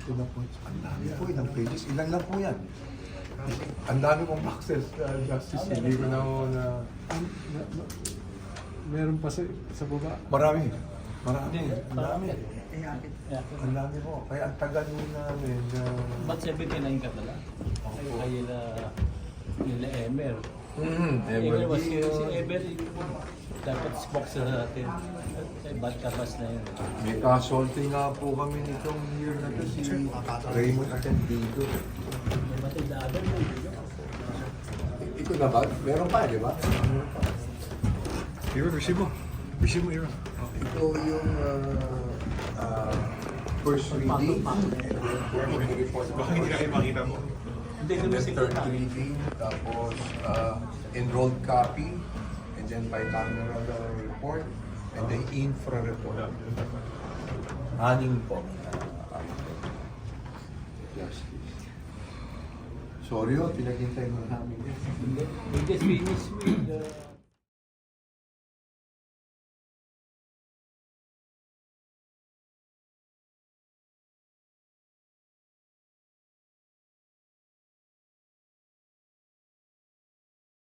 Ito na po. Ang dami po, ilang pages. Ilan lang po yan. Ang dami pong boxes, Justice. Hindi ko na na... Meron pa sa baba. Marami. Marami. Hindi, Ang dami. Yeah. Ang dami po. Kaya ang tagal mo namin na... Ba't 79 ka pala? Kaya nila Emer. Emer was si Emer, dapat spokesman natin. Bad kabas na yun. May kasolti nga po kami nitong year na to si Raymond Atendido. Batid na agad mo. Ito na ba? Meron pa, di ba? Iron, resibo. Resibo, Iron. Ito yung first reading. Baka hindi na kayo makita mo. Hindi ko And na then si third reading, tapos enrolled copy, and then bicameral report, and then infra report. Aning po. Justice. Sorry, pinaghintay mo namin yan. We just finished with the